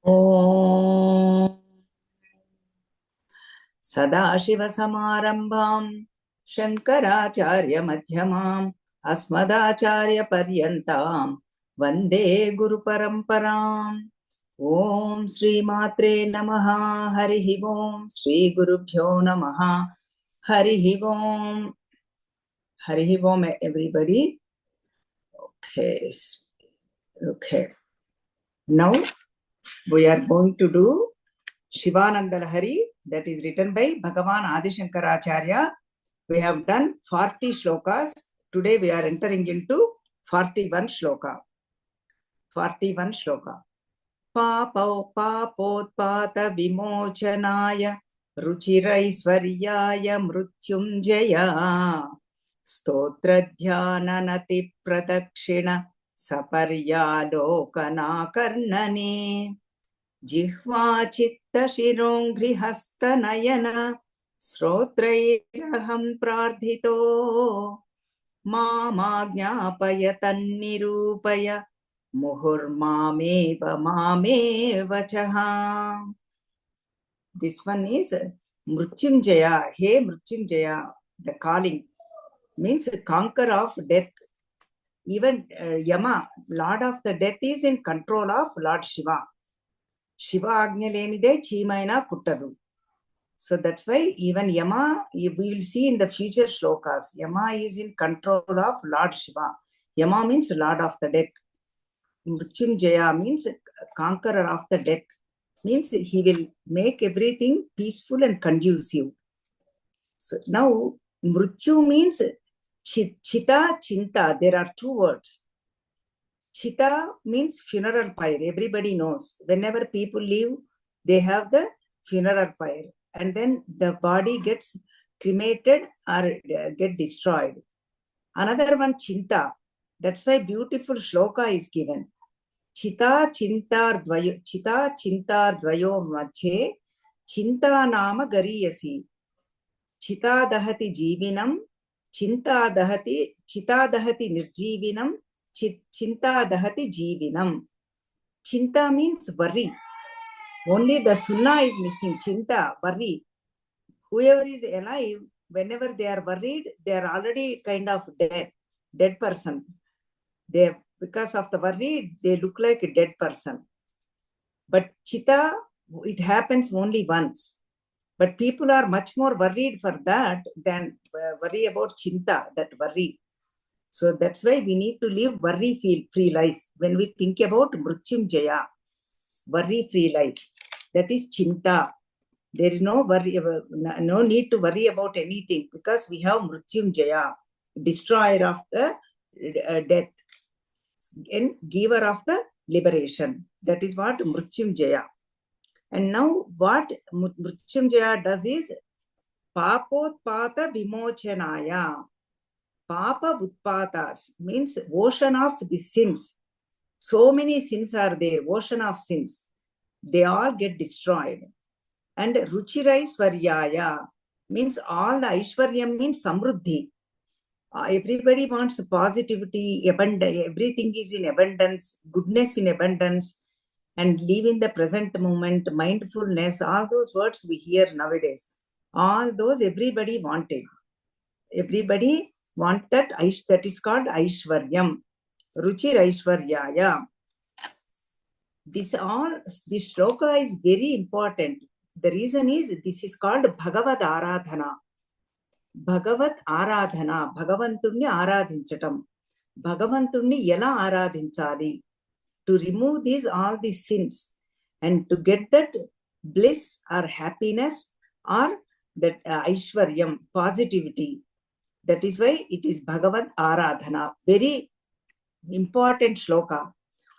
Om Sadashivasamarambham Shankaracharya Madhyamam Asmadacharya Paryantam Vande Guru Paramparam. Om Sri Matre Namaha Harihi Om Sri Gurubhyo Namaha Harihi Om. Harihi Om, everybody. Okay. Now we are going to do Shivananda Lahari, that is written by Bhagavan Adi Shankaracharya. We have done 40 shlokas. Today we are entering into 41 shloka. 41 shloka. Papotpata vimochanaya ruchiraisvaryaya mrutyunjaya stotradhyananati pradakshina saparyalokana karnane Jihva chitta shironghrihasta srotrairaham prardhito mamajñapayatannirupaya muhurmameva chaha. This one is Mrutyunjaya. Hey Mrutyunjaya, the calling means conqueror of death. Even Yama, Lord of the death, is in control of Lord Shiva. Shiva Agnya lenide Chimaina Kuttaru. So that's why even Yama, we will see in the future shlokas, Yama is in control of Lord Shiva. Yama means Lord of the death. Mrutyunjaya means conqueror of the death. Means he will make everything peaceful and conducive. So now Mrityu means Chita, Chinta. There are two words. Chita means funeral pyre. Everybody knows. Whenever people leave, they have the funeral pyre. And then the body gets cremated or get destroyed. Another one, Chinta. That's why beautiful shloka is given. Chita chintar dvayo madhye Chinta nama gariyasi. Chita dahati jivinam. Chita dahati nirjivinam. Chinta dahati jivinam. Chinta means worry. Only the sunnah is missing. Chinta, worry. Whoever is alive, whenever they are worried, they are already kind of dead person. They, because of the worry, they look like a dead person. But Chita, it happens only once. But people are much more worried for that than worry about Chinta, that worry. So that's why we need to live worry-free life. When we think about Mrutyunjaya, worry-free life, that is Chinta. There is no worry, no need to worry about anything because we have Mrutyunjaya, destroyer of the death and giver of the liberation. That is what Mrutyunjaya. And now what Mrutyunjaya does is Papotpata Vimochanaya. Papa Utpatas means ocean of the sins. So many sins are there, ocean of sins. They all get destroyed. And Ruchiraisvaryaya means all the Aishwaryam means Samruddhi. Everybody wants positivity, abundance, everything is in abundance, goodness in abundance, and live in the present moment, mindfulness, all those words we hear nowadays. All those everybody wanted. Everybody want that, that is called Aishwaryam. Ruchiraisvaryaya. This shloka is very important. The reason is this is called Bhagavad Aradhana. Bhagavad Aradhana. Bhagavantunni Aradhinchatam. Bhagavantunni Yala Aradhinchali. To remove all these sins and to get that bliss or happiness or that Aishwaryam, positivity. That is why it is Bhagavad Aradhana. Very important shloka.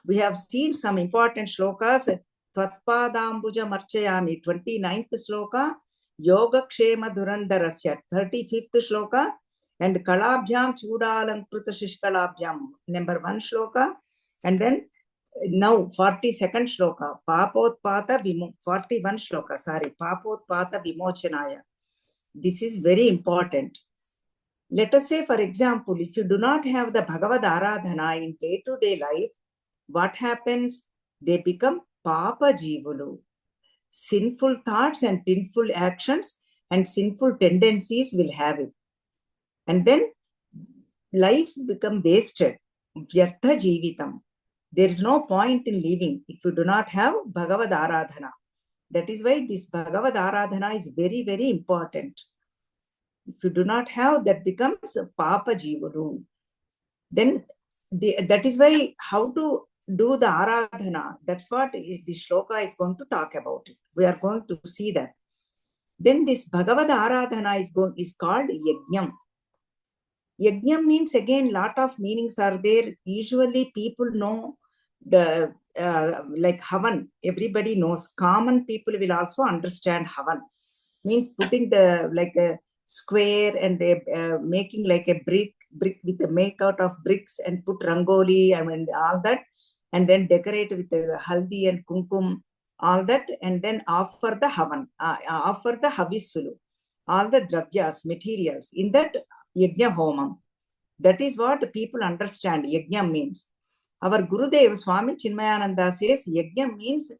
We have seen some important shlokas. Tvatpadambuja Marchayami, 29th shloka. Yoga Kshema Dhurandarasya, 35th shloka. And Kalabhyam Chudalankrita Shishkalabhyam, number 1 shloka. And then now 42nd shloka. Papotpata 41 shloka. Papotpata Vimochanaya. This is very important. Let us say, for example, if you do not have the Bhagavad Aradhana in day-to-day life, what happens? They become Papa Jivulu. Sinful thoughts and sinful actions and sinful tendencies will have it. And then life become wasted. Vyartha Jivitam. There is no point in living if you do not have Bhagavad Aradhana. That is why this Bhagavad Aradhana is very, very important. If you do not have, that becomes Papa Jivulu. Then that is why how to do the Aradhana. That's what the shloka is going to talk about. It. We are going to see that. Then this Bhagavad Aradhana is called Yajnam. Yajnam means, again, lot of meanings are there. Usually people know the like Havan. Everybody knows. Common people will also understand Havan. Means putting the like a square and making like a brick with the make out of bricks and put rangoli and all that, and then decorate with the haldi and kumkum, all that, and then offer the Havan, offer the Havisulu, all the dravyas, materials in that Yajna Homam. That is what people understand Yajna means. Our Gurudev Swami Chinmayananda says Yajna means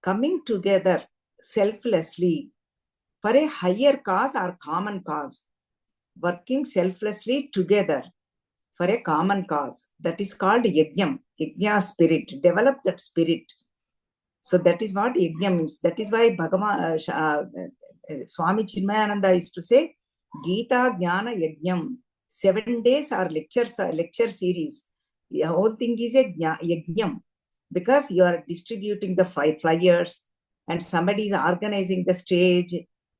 coming together selflessly for a higher cause or common cause, working selflessly together for a common cause. That is called Yajna, Yajna spirit. Develop that spirit. So that is what Yajna means. That is why Swami Chinmayananda used to say, Gita Jnana Yajnam. 7 days are lecture series. The whole thing is a Yajnam, because you are distributing the 5 flyers and somebody is organizing the stage,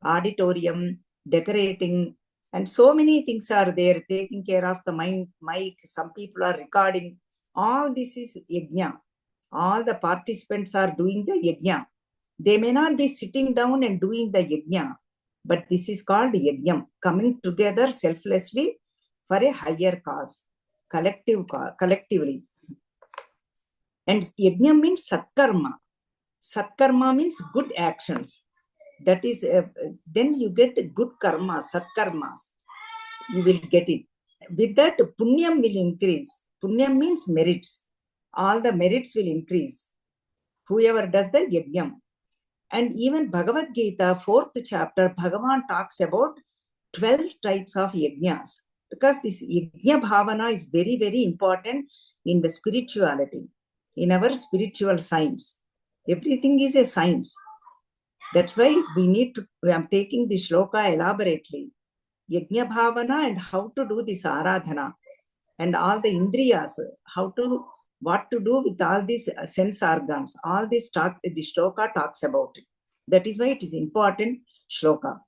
auditorium, decorating, and so many things are there, taking care of the mic. Some people are recording. All this is Yajna. All the participants are doing the Yajna. They may not be sitting down and doing the Yajna, but this is called Yajnam, coming together selflessly for a higher cause, collectively. And Yajna means Satkarma. Satkarma means good actions. That is, then you get good karma, Satkarmas. You will get it. With that, Punyam will increase. Punyam means merits. All the merits will increase. Whoever does the Yajnam. And even Bhagavad Gita, 4th chapter, Bhagavan talks about 12 types of Yajnas. Because this Yajna Bhavana is very, very important in the spirituality, in our spiritual science. Everything is a science. That's why we am taking the shloka elaborately. Yajna Bhavana and how to do this Aradhana. And all the Indriyas, what to do with all these sense organs. All this the shloka talks about it. That is why it is important shloka.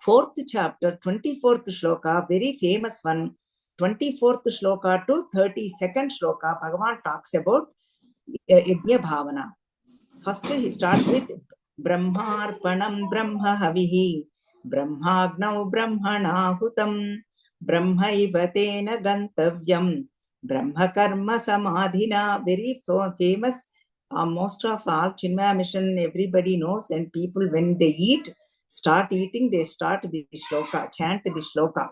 4th chapter, 24th shloka, very famous one. 24th shloka to 32nd shloka, Bhagavan talks about Yajna Bhavana. First he starts with Brahmarpanam Brahma Havihi, Brahmagnau Brahmanahutam, Brahmaiva Tena Gantavyam, Brahma Karma Samadhina. Very famous. Most of all Chinmaya mission, everybody knows, and people when they start eating, they start the shloka, chant the shloka.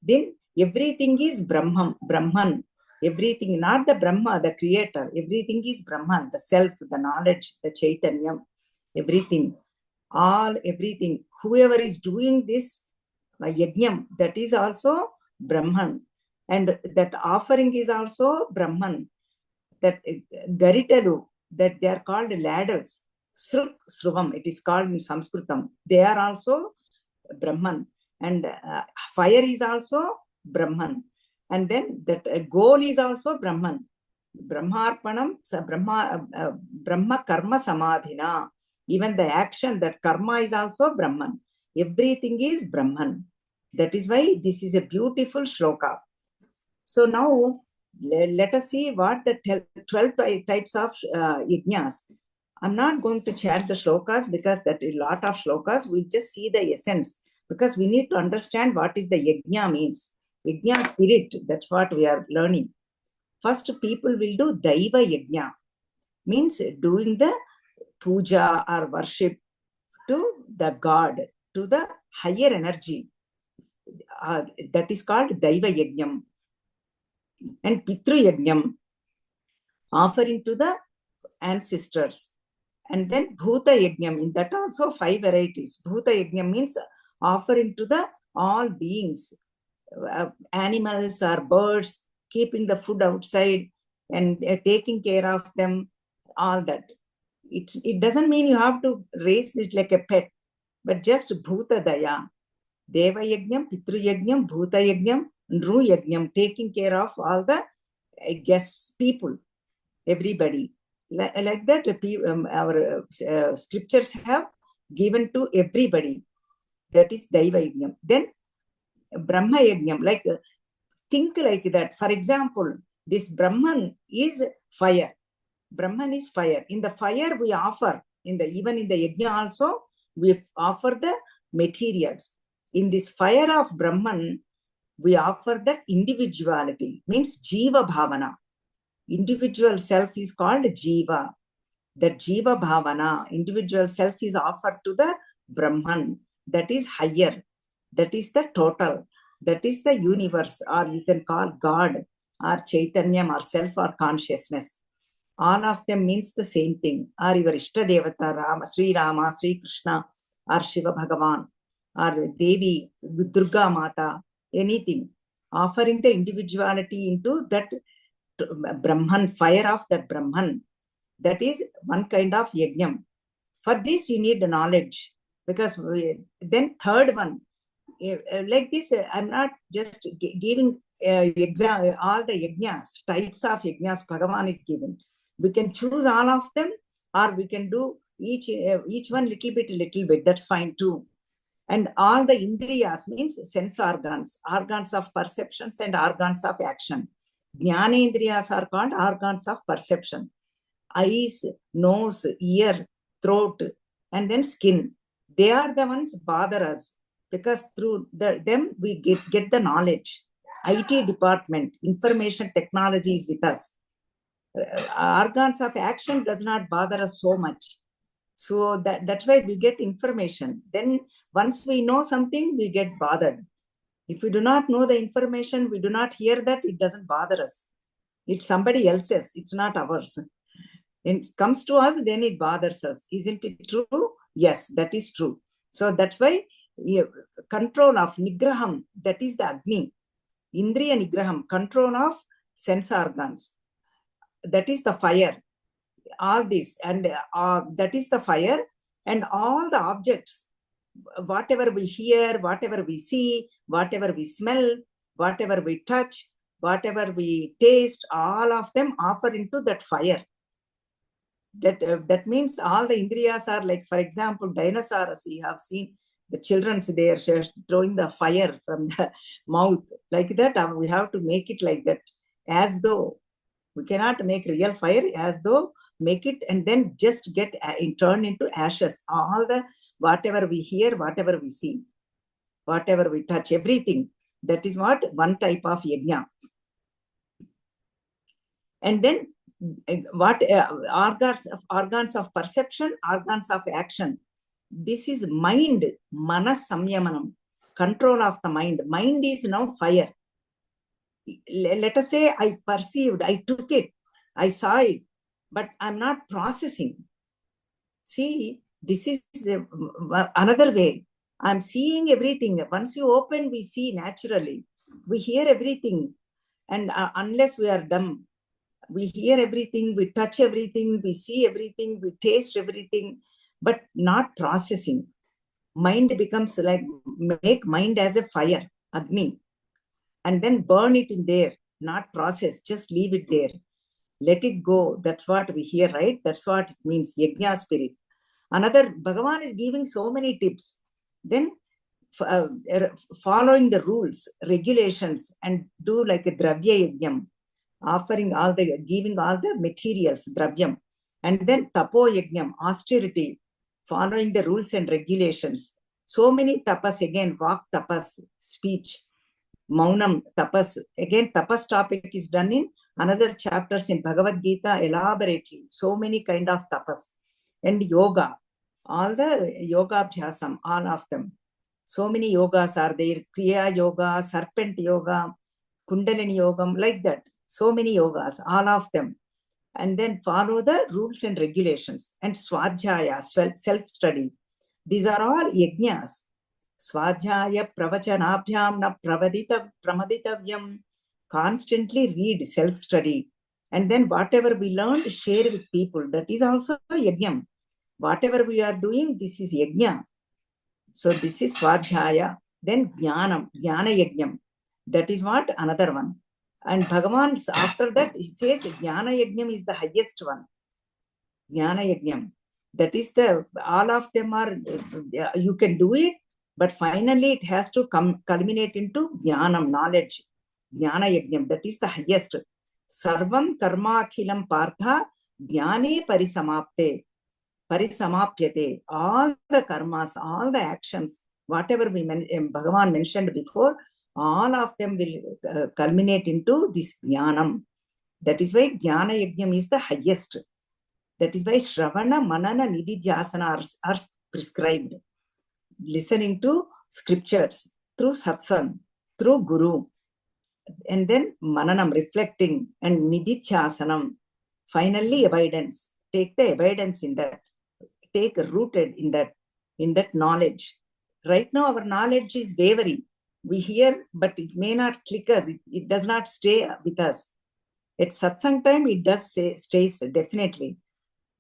Then everything is Brahman. Everything, not the Brahma, the creator. Everything is Brahman, the self, the knowledge, the Chaitanya, everything. Everything. Whoever is doing this Yajnam, that is also Brahman. And that offering is also Brahman. That Garitalu, that they are called ladders. Sruk, Sruvam, it is called in Sanskritam. They are also Brahman. And fire is also Brahman. And then that goal is also Brahman. Brahmarpanam, Brahma Karma Samadhina. Even the action, that karma is also Brahman. Everything is Brahman. That is why this is a beautiful shloka. So now let us see what the 12 types of yajnas. I'm not going to chant the shlokas because that is a lot of shlokas. We'll just see the essence, because we need to understand what is the yajna means. Yajna spirit, that's what we are learning. First, people will do Daiva Yajna, means doing the puja or worship to the God, to the higher energy. That is called Daiva Yajnam. And Pitru Yajnam. offering to the ancestors. And then Bhuta Yajnam, in that also 5 varieties. Bhuta Yajnam means offering to the all beings, animals or birds, keeping the food outside and taking care of them, all that. It doesn't mean you have to raise it like a pet, but just Bhuta Daya. Deva Yajnam, Pitru Yajnam, Bhuta Yajnam, Nru Yajnam, taking care of all the guests, people, everybody. Like that, our scriptures have given to everybody. That is Daiva Yajnam. Then Brahma Yajnam, like think like that. For example, this Brahman is fire. Brahman is fire. In the fire we offer, even in the Yajna also, we offer the materials. In this fire of Brahman, we offer the individuality, means Jiva Bhavana. Individual self is called Jiva. That Jiva Bhavana, individual self is offered to the Brahman. That is higher. That is the total. That is the universe, or you can call God, or Chaitanyam, or self, or consciousness. All of them means the same thing. Or your Ishta Devata, Rama, Sri Rama, Sri Krishna, or Shiva Bhagavan, or Devi, Durga Mata, anything. Offering the individuality into that Brahman, fire of that Brahman. That is one kind of yajnam. For this, you need knowledge. Because then third one, like this, I'm not just giving all the yajnas, types of yajnas Bhagavan is given. We can choose all of them, or we can do each one little bit. That's fine too. And all the indriyas means sense organs of perceptions and organs of action. Jnana indriyas are called organs of perception. Eyes, nose, ear, throat, and then skin. They are the ones bother us, because through them we get the knowledge. IT department, information technology is with us. Organs of action does not bother us so much. So that's why we get information. Then once we know something, we get bothered. If we do not know the information, we do not hear that, it doesn't bother us. It's somebody else's, it's not ours. When it comes to us, then it bothers us. Isn't it true? Yes, that is true. So that's why control of nigraham, that is the Agni. Indriya nigraham, control of sense organs. That is the fire. All this, and that is the fire. And all the objects, whatever we hear, whatever we see, whatever we smell, whatever we touch, whatever we taste, all of them offer into that fire. That means all the indriyas are like, for example, dinosaurs. You have seen the children's, they are throwing the fire from the mouth. Like that, we have to make it like that. As though we cannot make real fire, as though make it and then just get turn into ashes. All the whatever we hear, whatever we see, whatever we touch, everything. That is what one type of yajna. And then what organs of perception, organs of action. This is mind, manas samyamanam, control of the mind. Mind is now fire. Let us say I perceived, I took it, I saw it, but I'm not processing. See, this is another way. I'm seeing everything. Once you open, we see naturally. We hear everything. And unless we are dumb, we hear everything, we touch everything, we see everything, we taste everything, but not processing. Mind becomes like, make mind as a fire, Agni, and then burn it in there, not process, just leave it there. Let it go. That's what we hear, right? That's what it means, Yajna spirit. Another, Bhagavan is giving so many tips. Then following the rules, regulations, and do like a Dravya Yajnam, offering all the, giving all the materials, dravyam. And then tapo yajnam, austerity, following the rules and regulations. So many tapas, again, vak tapas, speech, maunam tapas. Again, tapas topic is done in another chapters in Bhagavad Gita elaborately. So many kind of tapas. And yoga, all the yoga abhyasam, all of them. So many yogas are there, Kriya yoga, serpent yoga, Kundalini yogam, like that. So many yogas, all of them. and then follow the rules and regulations. And Swadhyaya, self-study. These are all yajnas. Swadhyaya pravachanabhyam na pramaditavyam. Constantly read, self-study. And then whatever we learned, share with people. That is also yajnam. Whatever we are doing, this is yajna. So this is Swadhyaya. Then Jnanam, Jnana Yajnam. That is what? Another one. And Bhagavan, after that, he says Jnana Yajnam is the highest one. Jnana Yajnam. That is all of them are, you can do it, but finally it has to culminate into Jnanam, knowledge. Jnana Yajnam, that is the highest. Sarvam Karma Akhilam Partha Jnane Parisamapte. Parisamapyate. All the karmas, all the actions, whatever Bhagavan mentioned before, all of them will culminate into this jnanam. That is why jnana yajnam is the highest. That is why Shravana, Manana, Nididhyasana are prescribed. Listening to scriptures through satsang, through guru, and then mananam, reflecting, and Nididhyasanam. Finally, abidance. Take the abidance in that. Take rooted in that knowledge. Right now, our knowledge is wavering. We hear, but it may not click us. It does not stay with us. At satsang time, it does stays definitely.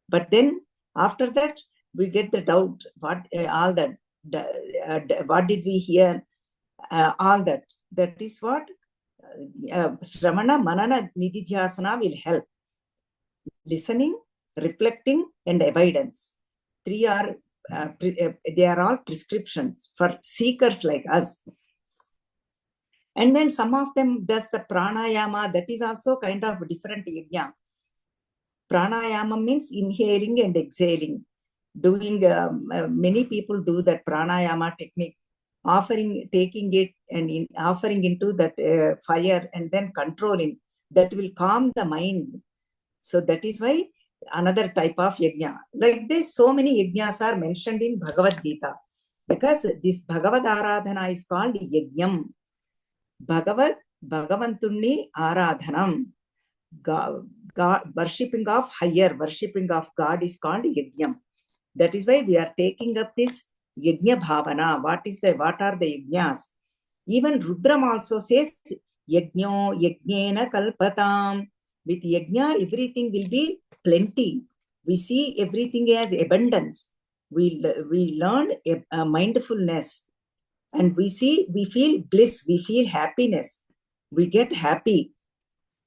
But then after that, we get the doubt. What all that? What did we hear? All that. That is what Shravana, Manana, Nididhyasana will help. Listening, reflecting, and abidance. Three are they are all prescriptions for seekers like us. And then some of them does the pranayama. That is also kind of different yajna. Pranayama means inhaling and exhaling. Doing many people do that pranayama technique, taking it and offering into that fire and then controlling. That will calm the mind. So that is why another type of yajna. Like this, so many yajnas are mentioned in Bhagavad Gita. Because this Bhagavad Aradhana is called yajnam. Bhagavantunni Aradhanam. God, worshipping of higher, worshipping of God is called yajnam. That is why we are taking up this yajna bhavana. What are the yajnas? Even Rudram also says yajno yajnena kalpatam. With yajna, everything will be plenty. We see everything as abundance. We learn mindfulness. And we feel bliss, we feel happiness. We get happy.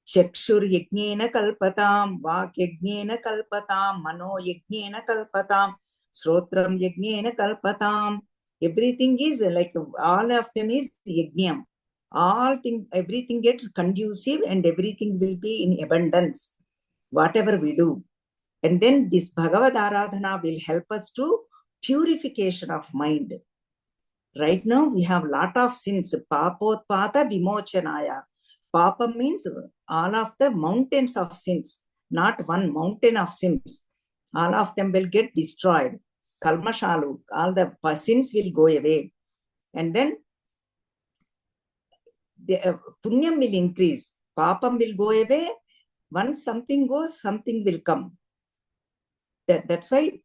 Chakshur yajnena kalpatam, vak yajnena kalpatam, mano yajnena kalpatam, srotram yajnena kalpatam. Everything is like, all of them is yajnam. Everything gets conducive and everything will be in abundance, whatever we do. And then this Bhagavad Aradhana will help us to purification of mind. Right now, we have lot of sins. Papotpata vimochanaya. Papa means all of the mountains of sins, not one mountain of sins. All of them will get destroyed. Kalmashalu, all the sins will go away. And then the punyam will increase. Papam will go away. Once something goes, something will come. That's why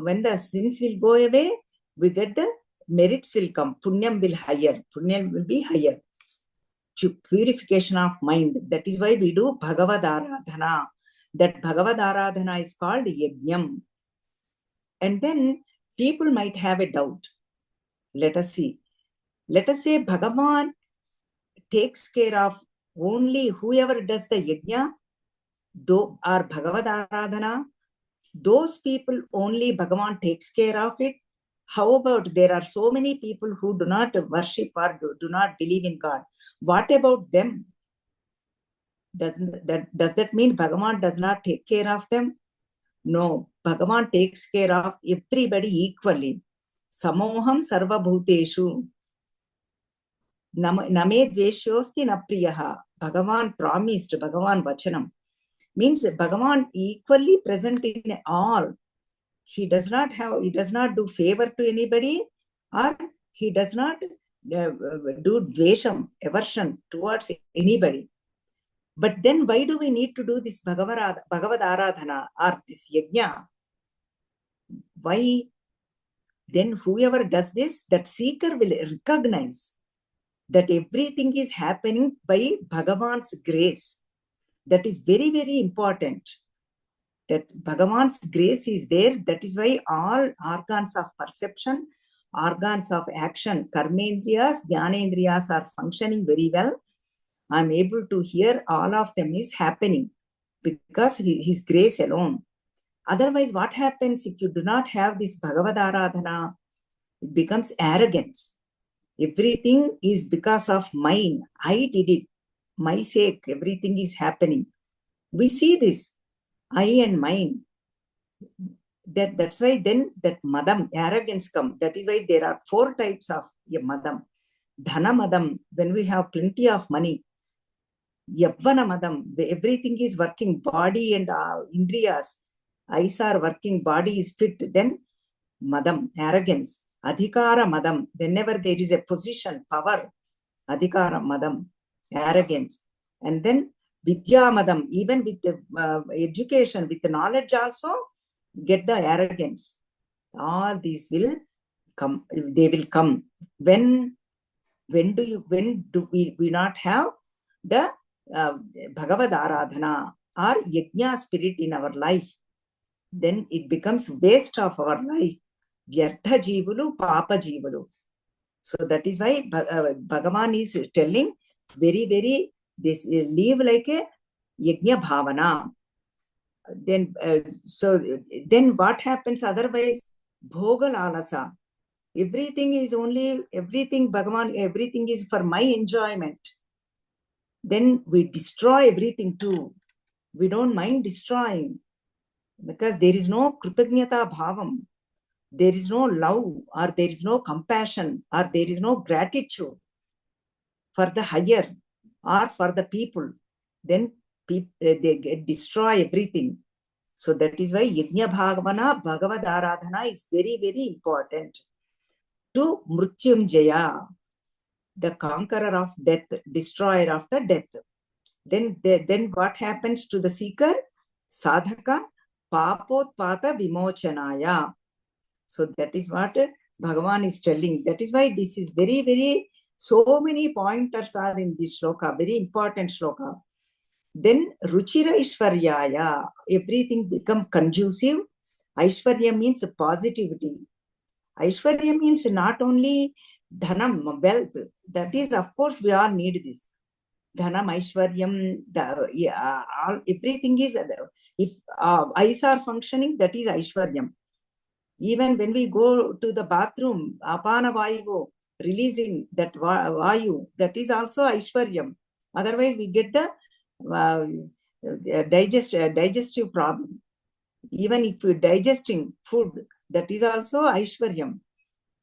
when the sins will go away, we get the merits will come. Punyam will higher. Punyam will be higher. Purification of mind. That is why we do Bhagavad Aradhana. That Bhagavad Aradhana is called Yajnam. And then people might have a doubt. Let us see. Let us say Bhagavan takes care of only whoever does the yajna, or Bhagavad Aradhana. Those people only Bhagavan takes care of it. How about there are so many people who do not worship or do not believe in God? What about them? Does that mean Bhagavan does not take care of them? No, Bhagavan takes care of everybody equally. Samoham sarva bhuteshu. Name dveshyosti na priyaha. Bhagavan promised, Bhagavan vachanam. Means Bhagavan equally present in all. He does not do favor to anybody, or he does not do dvesham, aversion towards anybody. But then why do we need to do this Bhagavad Aradhana or this Yajna? Why? Then whoever does this, that seeker will recognize that everything is happening by Bhagavan's grace. That is very, very important. That Bhagavan's grace is there. That is why all organs of perception, organs of action, karmendriyas, jnanendriyas are functioning very well. I'm able to hear all of them is happening because his grace alone. Otherwise, what happens if you do not have this Bhagavad Aradhana? It becomes arrogance. Everything is because of mine. I did it. My sake, everything is happening. We see this. I and mine. That's why then that madam, arrogance comes. That is why there are 4 types of madam. Dhana madam, when we have plenty of money. Yavvana madam, everything is working. Body and indriyas, eyes are working, body is fit. Then madam, arrogance. Adhikara madam, whenever there is a position, power. Adhikara madam, arrogance. And then vidya madam, even with the education, with the knowledge also, get the arrogance. All these will come. They will come. When do we not have the Bhagavad Aradhana or Yajna spirit in our life? Then it becomes waste of our life. Vyartha jivulu, papa jivulu. So that is why Bhagavan is telling very, very, this live like a Yajna Bhavana. Then, then what happens otherwise? Bhoga lalasa. Everything is everything Bhagavan, everything is for my enjoyment. Then we destroy everything too. We don't mind destroying because there is no Kritagnyata Bhavam. There is no love, or there is no compassion, or there is no gratitude for the higher or for the people. Then they destroy everything. So that is why Yajna Bhagavana, Bhagavad Aradhana is very, very important. To Mrityunjaya, the conqueror of death, destroyer of the death. Then what happens to the seeker? Sadhaka Papotpata Vimochanaya. So that is what Bhagavan is telling. That is why this is very, very, so many pointers are in this shloka, very important shloka. Then Ruchira Ishwaryaya, everything become conducive. Aishwarya means positivity. Aishwarya means not only dhanam, wealth. That is, of course, we all need this. Dhanam, Aishwaryam, everything is, if eyes are functioning, that is Aishwaryam. Even when we go to the bathroom, apana vayu, releasing that vayu, that is also Aishwaryam. Otherwise, we get the digestive problem. Even if we're digesting food, that is also Aishwaryam.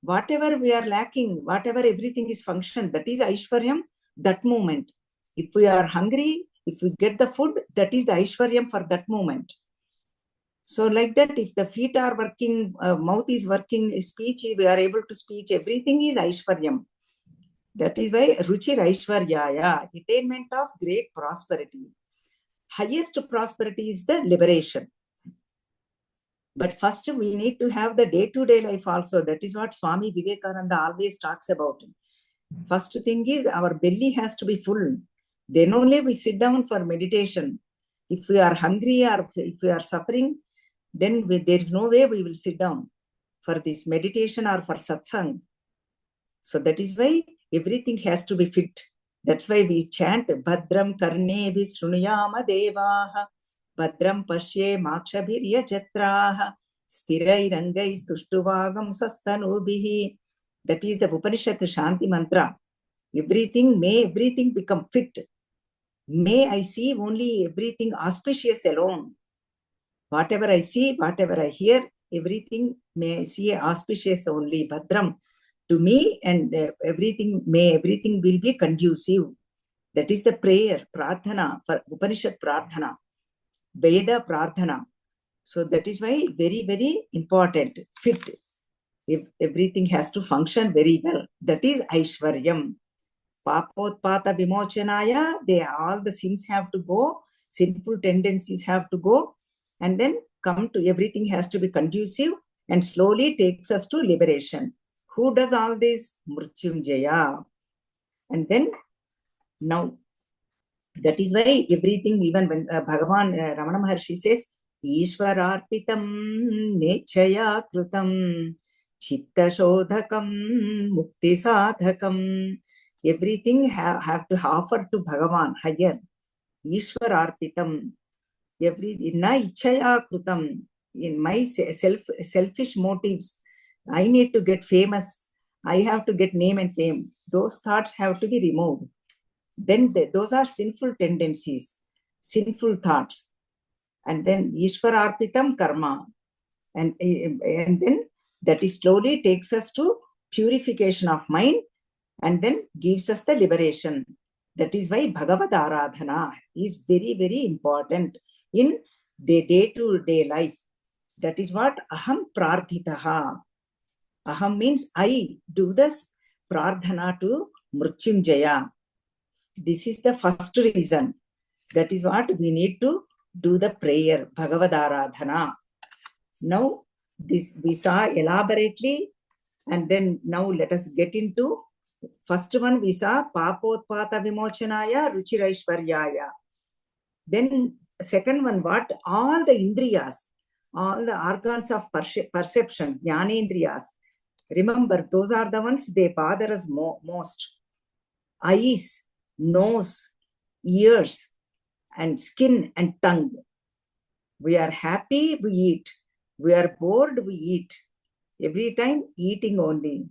Whatever we are lacking, whatever everything is functioned, that is Aishwaryam, that moment. If we are hungry, if we get the food, that is the Aishwaryam for that moment. So like that, if the feet are working, mouth is working, speech, we are able to speak, everything is Aishwaryam. That is why Ruchir Aishwaryaya, attainment of great prosperity. Highest prosperity is the liberation. But first we need to have the day-to-day life also. That is what Swami Vivekananda always talks about. First thing is our belly has to be full. Then only we sit down for meditation. If we are hungry or if we are suffering, then there is no way we will sit down for this meditation or for satsang. So that is why everything has to be fit. That's why we chant Bhadram Karne Vishrunuyama Devaha Bhadram Pashye Makshabhirya Chatraha Sthirairangai Stuštuvagam Sastanubihi. That is the Upanishad Shanti mantra. May everything become fit. May I see only everything auspicious alone. Whatever I see, whatever I hear, everything may I see auspicious only. Bhadram to me, and may everything will be conducive. That is the prayer, prarthana, for Upanishad prarthana, Veda prarthana. So that is why very, very important, fit. If everything has to function very well. That is Aishwaryam. Papotpata vimochanaya, all the sins have to go, sinful tendencies have to go, and then come to everything has to be conducive and slowly takes us to liberation. Who does all this? Mrityunjaya. And then now, that is why everything, even when Bhagavan Ramana Maharshi says, Ishwararpitam nechaya krutam chitta shodhakam mukti sadhakam. Everything have to offer to Bhagavan higher. Ishwararpitam. Na ichaya krutam. In my selfish motives, I need to get famous. I have to get name and fame. Those thoughts have to be removed. Then those are sinful tendencies, sinful thoughts. And then Ishwararpitam karma. And then that is slowly takes us to purification of mind and then gives us the liberation. That is why Bhagavad Aradhana is very, very important in the day-to-day life. That is what aham prarthitaha. Aham means I do this prarthana to Mrityunjaya. This is the first reason. That is what we need to do the prayer, Bhagavad Aradhana. Now, this we saw elaborately, and then now let us get into first one. We saw Papotpata Vimochanaya Ruchiraishwaryaya. Then second one, what? All the indriyas, all the organs of perception, jnanendriyas. Remember, those are the ones they bother us most. Eyes, nose, ears, and skin and tongue. We are happy, we eat. We are bored, we eat. Every time eating only.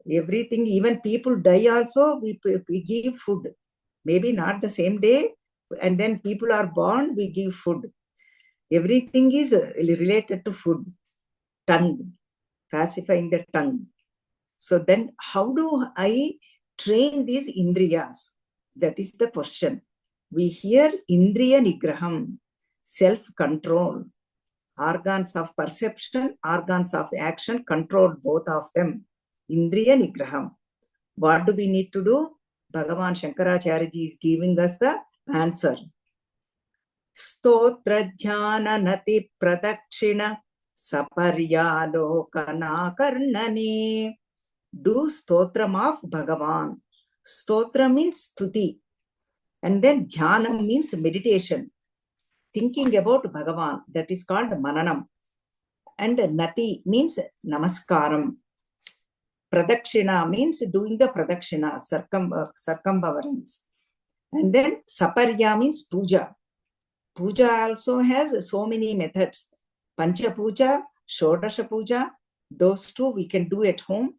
Everything, even people die also, we give food. Maybe not the same day, and then people are born, we give food. Everything is related to food. Tongue, pacifying the tongue. So then how do I train these indriyas? That is the question. We hear indriya nigraham, self-control, organs of perception, organs of action, control both of them. Indriya nigraham. What do we need to do? Bhagavan Shankaracharya ji is giving us the answer. Stotra jhana nati pradakshina saparyalokana karnani. Do stotram of Bhagavan. Stotra means stuti. And then jhana means meditation. Thinking about Bhagavan. That is called mananam. And nati means namaskaram. Pradakshina means doing the pradakshina, circumambulance. And then saparya means puja. Puja also has so many methods. Pancha puja, Shodasha puja, those two we can do at home.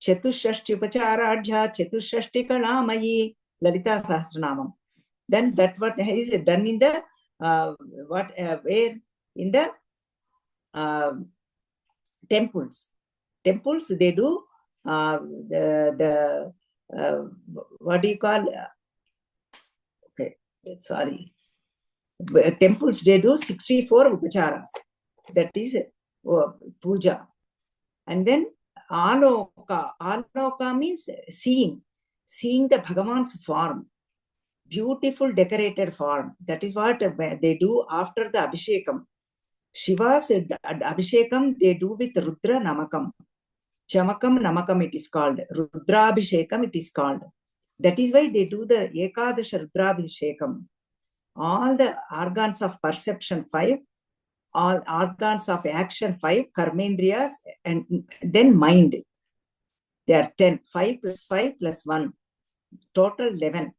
Chatushashti Upacharadhya, Chatushashti Kalamayi, Lalita Sahasranamam. Then that what is done in the where in the temples. Temples they do the what do you call? Okay, sorry. Temples they do 64 upacharas. That is puja. And then aloka. Aloka means seeing the Bhagavan's form. Beautiful decorated form. That is what they do after the Abhishekam. Shiva's Abhishekam they do with Rudra Namakam. Chamakam Namakam it is called. Rudra Abhishekam it is called. That is why they do the Ekadasha Rudra Abhishekam. All the organs of perception 5, all organs of action 5, karmendriyas, and then mind. They are 10. 5 plus 5 plus 1. Total 11.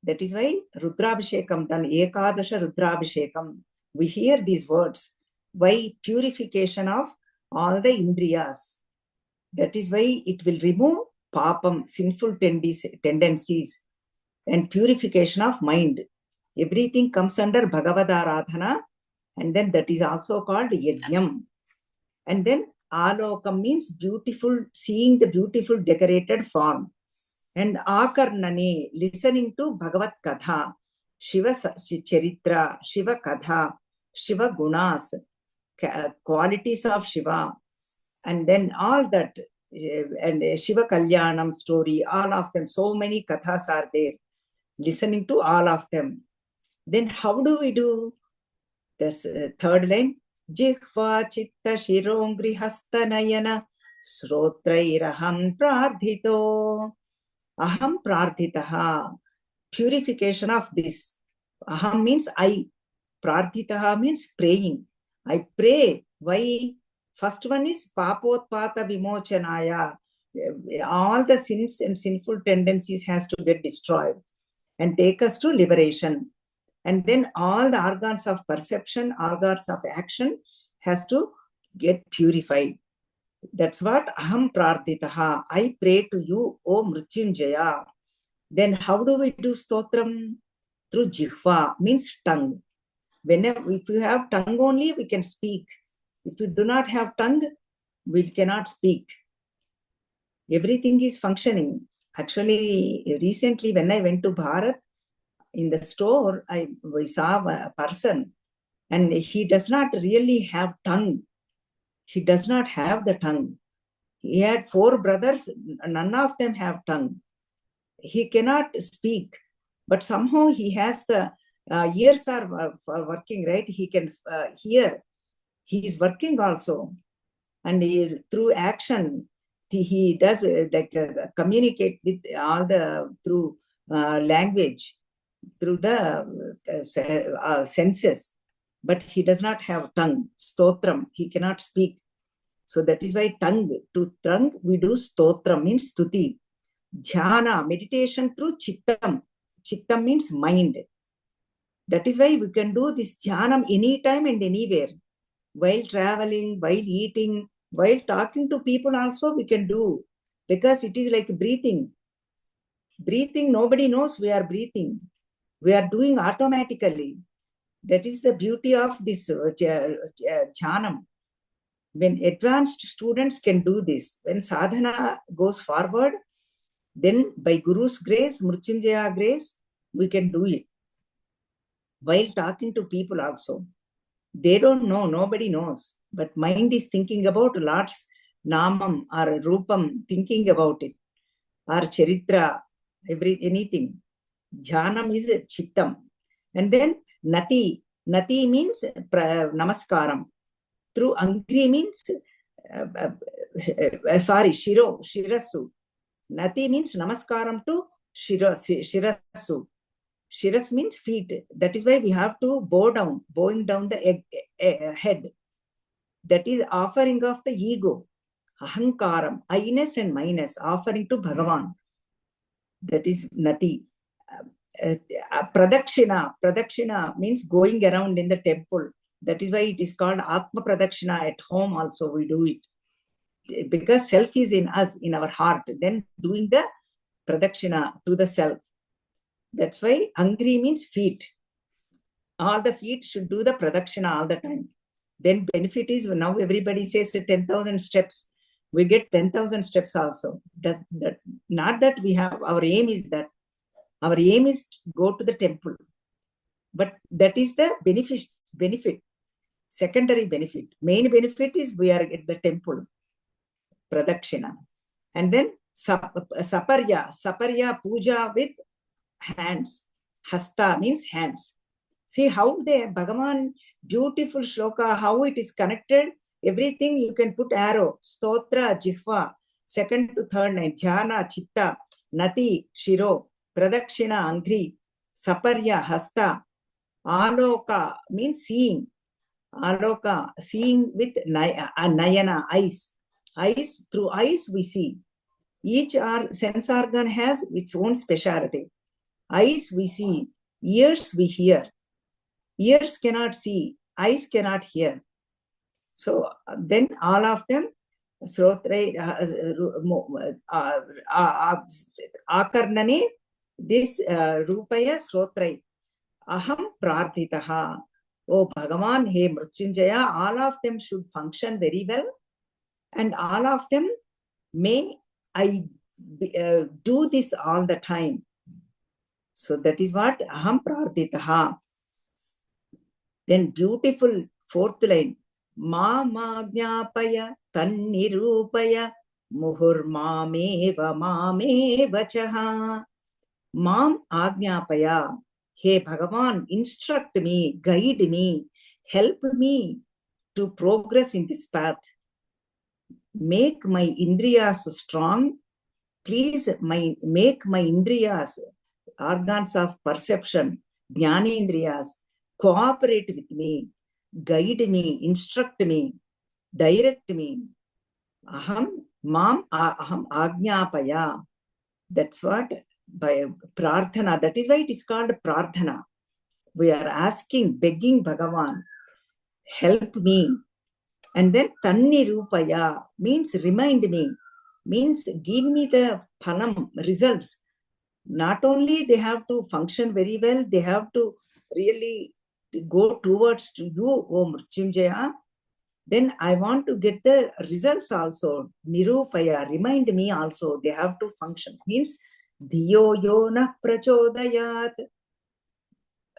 That is why Rudrabhishekam, done Ekadasha Rudrabhishekam. We hear these words. Why? Purification of all the indriyas. That is why it will remove papam, sinful tendencies, and purification of mind. Everything comes under Bhagavad Aradhana, and then that is also called Yajnam. And then Alokam means beautiful, seeing the beautiful decorated form. And Akarnane, listening to Bhagavad Katha, Shiva Charitra, Shiva Katha, Shiva Gunas, qualities of Shiva. And then all that, and Shiva Kalyanam story, all of them, so many kathas are there, listening to all of them. Then how do we do? This third line, Jihva Chitta Shirongri Hasta Nayana Srotrairaham Prardhito. Aham Prardhitaha. Purification of this. Aham means I. Prardhitaha means praying. I pray. Why? First one is Papotpata Vimochanaya. All the sins and sinful tendencies has to get destroyed and take us to liberation. And then all the organs of perception, organs of action has to get purified. That's what Aham Prardhitaha. I pray to you, O Mrityunjaya. Then how do we do stotram? Through jihva, means tongue. Whenever, if you have tongue only, we can speak. If you do not have tongue, we cannot speak. Everything is functioning. Actually, recently when I went to Bharat, in the store, we saw a person and he does not really have tongue. He does not have the tongue. He had 4 brothers, none of them have tongue. He cannot speak, but somehow he has the ears are working, right? He can hear. He is working also. And through action, he does communicate with all the, through language, through the senses. But he does not have tongue, stotram. He cannot speak. So that is why tongue, to tongue we do stotram, means stuti. Dhyana, meditation through chittam. Chittam means mind. That is why we can do this dhyanam anytime and anywhere. While traveling, while eating, while talking to people also we can do. Because it is like breathing. Breathing, nobody knows we are breathing. We are doing automatically. That is the beauty of this dhyanam. When advanced students can do this, when sadhana goes forward, then by Guru's grace, Mrityunjaya grace, we can do it. While talking to people also. They don't know, nobody knows. But mind is thinking about Lord's Namam or Rupam, thinking about it. Or Charitra, anything. Dhyanam is Chittam. And then Nati. Nati means Namaskaram. Through Angri means, Shiro, Shirasu. Nati means Namaskaram to Shirasu. Shiras means feet. That is why we have to bow down, bowing down the head. That is offering of the ego. Ahankaram, I-ness and minus, offering to Bhagavan. That is Nati. Pradakshina. Pradakshina means going around in the temple. That is why it is called Atma Pradakshina. At home also we do it. Because self is in us, in our heart. Then doing the Pradakshina to the self. That's why Angri means feet. All the feet should do the Pradakshina all the time. Then benefit is, now everybody says 10,000 steps. We get 10,000 steps also. Not that we have, our aim is that. Our aim is to go to the temple. But that is the benefit. Secondary benefit. Main benefit is we are at the temple. Pradakshina. And then Saparya puja with hands. Hasta means hands. See how the Bhagavan, beautiful shloka, how it is connected. Everything you can put arrow. Stotra, Jihva, second to third line. Dhyana, Chitta, Nati, Shiro, Pradakshina, Angri, Saparya, Hasta. Aloka means seeing. Aloka, seeing with Nayana, eyes. Eyes, through eyes we see. Each sense organ has its own speciality. Eyes we see, ears we hear. Ears cannot see, eyes cannot hear. So then all of them, Srotre, Akarnane, this Rupaya Srotre, Aham Prardhitaha. Oh Bhagavan, He Mrityunjaya, all of them should function very well. And all of them, may I do this all the time. So that is what Aham Prardhitaha. Then beautiful fourth line. Ma Jnapaya Tannirupaya Muhurmameva mameva chaha. Mam Ajnapaya. Hey Bhagavan, instruct me, guide me, help me to progress in this path. Make my indriyas strong. Please make my indriyas, organs of perception, jnanendriyas, cooperate with me, guide me, instruct me, direct me. Aham Ajnapaya. That's what by prarthana. That is why it is called prarthana. We are asking, begging Bhagavan, help me. And then Tanni Rupaya means remind me, means give me the phalam, results. Not only they have to function very well, they have to really go towards to you, O Mrityunjaya. Then I want to get the results also. Nirupaya, remind me also, they have to function. Means Dhiyo Yona Prachodayat.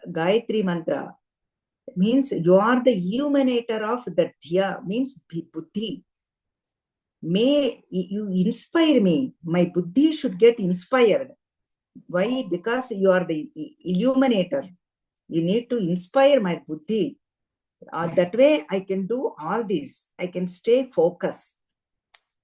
Gayatri mantra means you are the illuminator of the Dhiya, means Buddhi. May you inspire me. My Buddhi should get inspired. Why? Because you are the illuminator. You need to inspire my Buddhi. That way I can do all this. I can stay focused.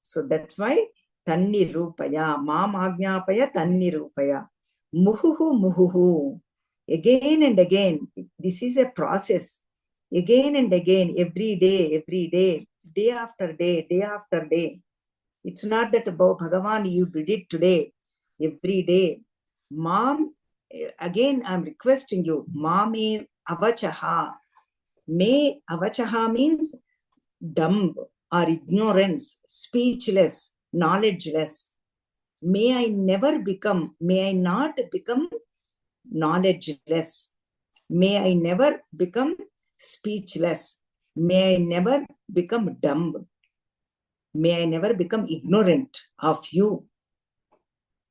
So that's why Tanni Rupaya, Mam Ajnapaya, Tanni Rupaya. Muhuhu Muhuhu. Again and again, this is a process. Again and again, every day, day after day. It's not that about Bhagavan, you did it today, every day. Mom, again, I'm requesting you, Mame Avachaha. May Avachaha means dumb or ignorance, speechless, knowledgeless. May I not become knowledgeless. May I never become speechless. May I never become dumb. May I never become ignorant of you.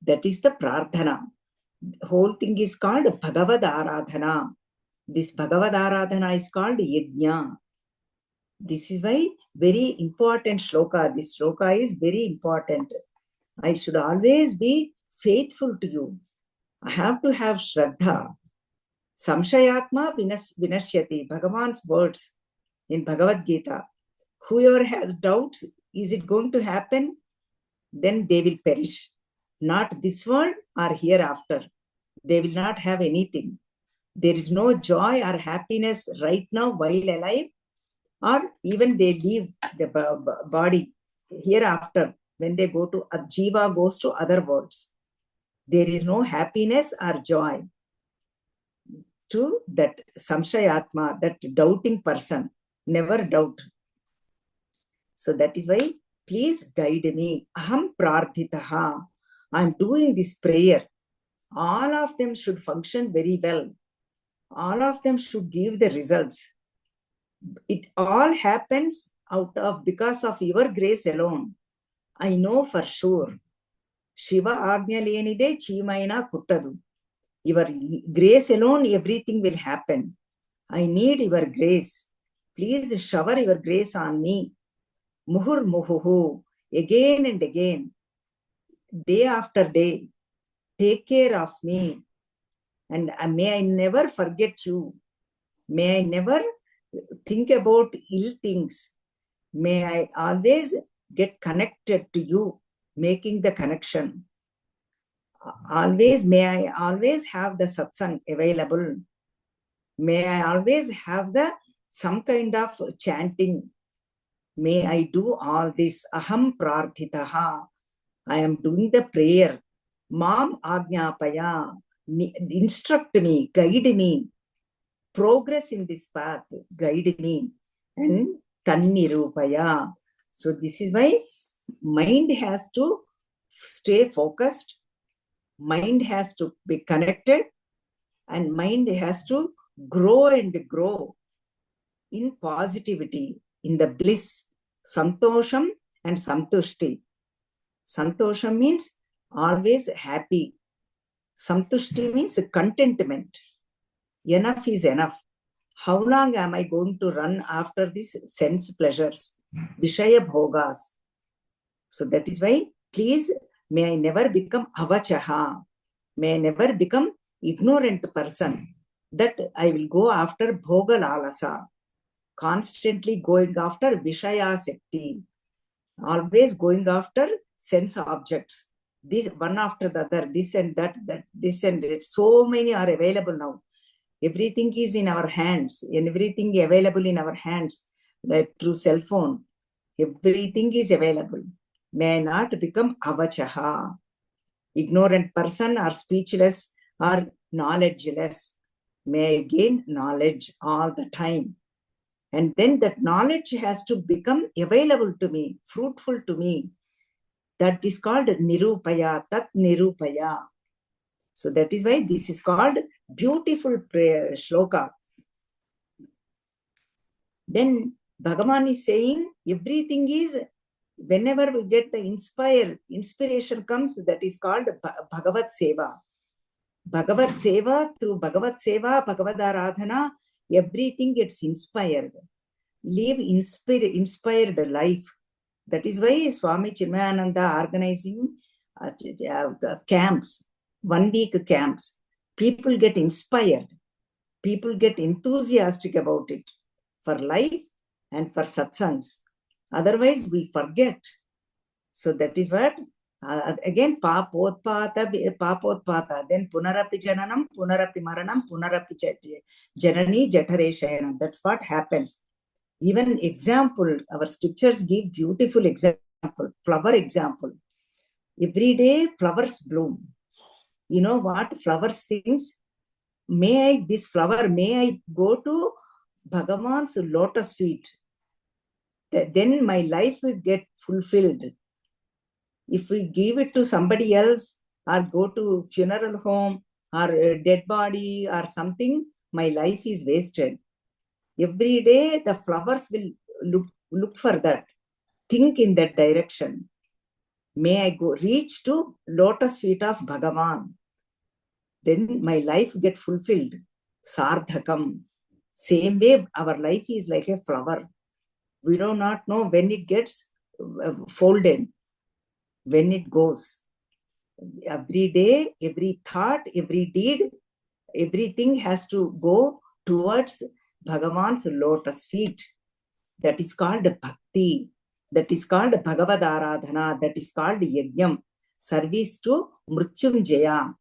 That is the prarthana. The whole thing is called Bhagavad Aradhana. This Bhagavad Aradhana is called Yajna. This is why very important shloka. This shloka is very important. I should always be faithful to you. I have to have Shraddha. Samshayatma vinashyati. Bhagavan's words in Bhagavad Gita. Whoever has doubts, is it going to happen? Then they will perish. Not this world or hereafter. They will not have anything. There is no joy or happiness right now while alive, or even they leave the body hereafter. When they go to Jiva goes to other worlds. There is no happiness or joy to that Samshayatma, that doubting person. Never doubt. So that is why, please guide me. Aham prarthitaha. I'm doing this prayer. All of them should function very well. All of them should give the results. It all happens because of your grace alone. I know for sure. Shiva Agnya lenide Chimaina Kuttadu. Your grace alone, everything will happen. I need your grace. Please shower your grace on me. Muhur muhuhu. Again and again. Day after day. Take care of me. And may I never forget you. May I never think about ill things. May I always get connected to you, making the connection. May I always have the satsang available. May I always have some kind of chanting. May I do all this. Aham prarthitaha. I am doing the prayer. Mam Ajnapaya. Instruct me, guide me. Progress in this path, guide me. And Tanni Rupaya. So this is why mind has to stay focused. Mind has to be connected. And mind has to grow and grow in positivity, in the bliss. Santosham and Santushti. Santosham means always happy. Santushti means contentment. Enough is enough. How long am I going to run after these sense pleasures? Vishaya bhogas. So that is why, please, may I never become avachaha. May I never become ignorant person, that I will go after bhoga lalasa, constantly going after vishaya sekti, always going after sense objects, this one after the other, this and that, this and that. So many are available now. Everything is in our hands, and everything available in our hands, like through cell phone. Everything is available. May I not become avachaha, ignorant person, or speechless, or knowledgeless. May I gain knowledge all the time. And then that knowledge has to become available to me, fruitful to me. That is called nirupaya, tat nirupaya. So that is why this is called beautiful prayer, shloka. Then Bhagavan is saying everything is, whenever we get the inspiration comes, that is called Bhagavat Seva. Bhagavat Seva, through Bhagavat Seva, Bhagavad Aradhana, everything gets inspired. Live inspired life. That is why Swami Chinmayananda organizing camps, 1 week camps. People get inspired. People get enthusiastic about it, for life and for satsangs. Otherwise, we forget. So that is what, again, papotpata, then punarapi jananam, punarapi maranam, punarapi janani jatare shayanam. That's what happens. Even example, our scriptures give beautiful example, flower example. Every day flowers bloom. You know what flowers things? This flower, may I go to Bhagavan's lotus feet. Then my life will get fulfilled. If we give it to somebody else, or go to funeral home, or a dead body or something, my life is wasted. Every day the flowers will look for that. Think in that direction. May I go reach to lotus feet of Bhagavan. Then my life get fulfilled. Sardhakam. Same way, our life is like a flower. We do not know when it gets folded, when it goes. Every day, every thought, every deed, everything has to go towards Bhagavan's lotus feet. That is called bhakti. That is called Bhagavad Aradhana. That is called yajnam. Service to Mrityunjaya.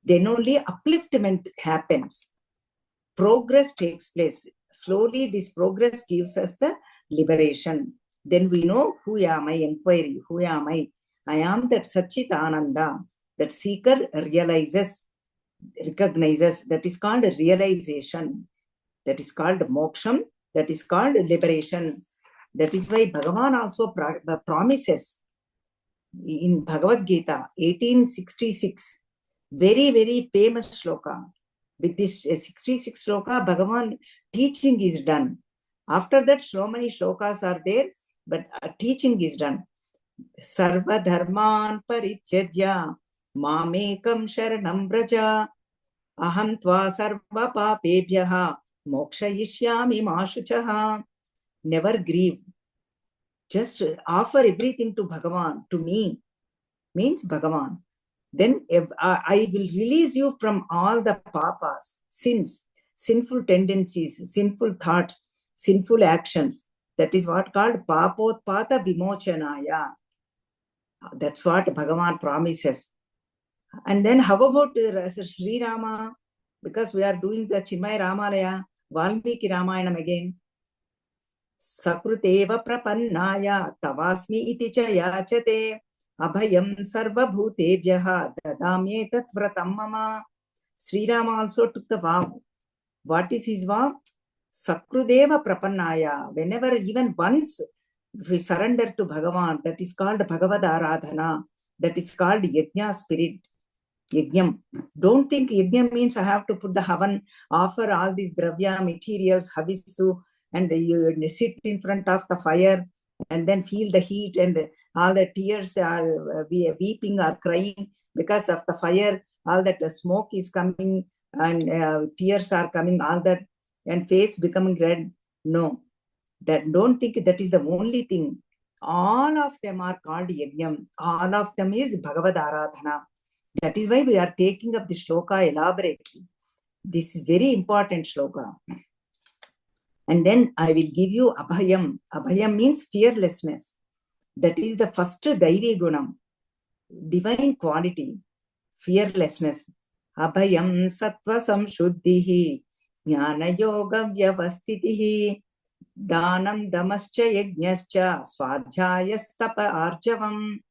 Then only upliftment happens. Progress takes place. Slowly this progress gives us the liberation. Then we know, who am I? Inquiry. Who am I? I am that Satchit Ananda. That seeker realizes, recognizes. That is called realization. That is called moksham. That is called liberation. That is why Bhagavan also promises in Bhagavad Gita, 1866, very, very famous shloka. With this 66 shloka, Bhagavan teaching is done. After that, so many shlokas are there, but teaching is done. Sarva dharman parityajya mamekam sharanam braja aham tva sarva papebhyaha mokshayishyami mashuchaha. Never grieve. Just offer everything to Bhagavan, to me, means Bhagavan. Then I will release you from all the papas, sins, sinful tendencies, sinful thoughts, sinful actions. That is what called papotpata vimochanaya. That's what Bhagavan promises. And then how about Sri Rama? Because we are doing the Chinmaya Ramalaya, Valmiki Ramayanam again. Sakruteva prapannaya tavasmi iti cha yachate abhayam sarvabhutebhyaha dadamyetat vratam mama. Sri Rama also took the vow. What is his vow? Sakrudeva prapannaya. Whenever, even once, we surrender to Bhagavan, that is called Bhagavad Aradhana. That is called Yajna spirit. Yajnam. Don't think Yajnam means I have to put the havan, offer all these dravya materials, havisu, and you sit in front of the fire and then feel the heat, and all the tears are weeping or crying because of the fire. All that smoke is coming and tears are coming, all that, and face becoming red. No, that don't think that is the only thing. All of them are called Yajnam. All of them is Bhagavad Aradhana. That is why we are taking up the shloka elaborately. This is very important shloka. And then I will give you Abhayam. Abhayam means fearlessness. That is the first Daivi Gunam, divine quality, fearlessness. Abhayam Sattva Samshuddhihi Jnana Yoga Vyavastitihi Danam Damascha Yajnascha Swadhyayastapa Arjavam.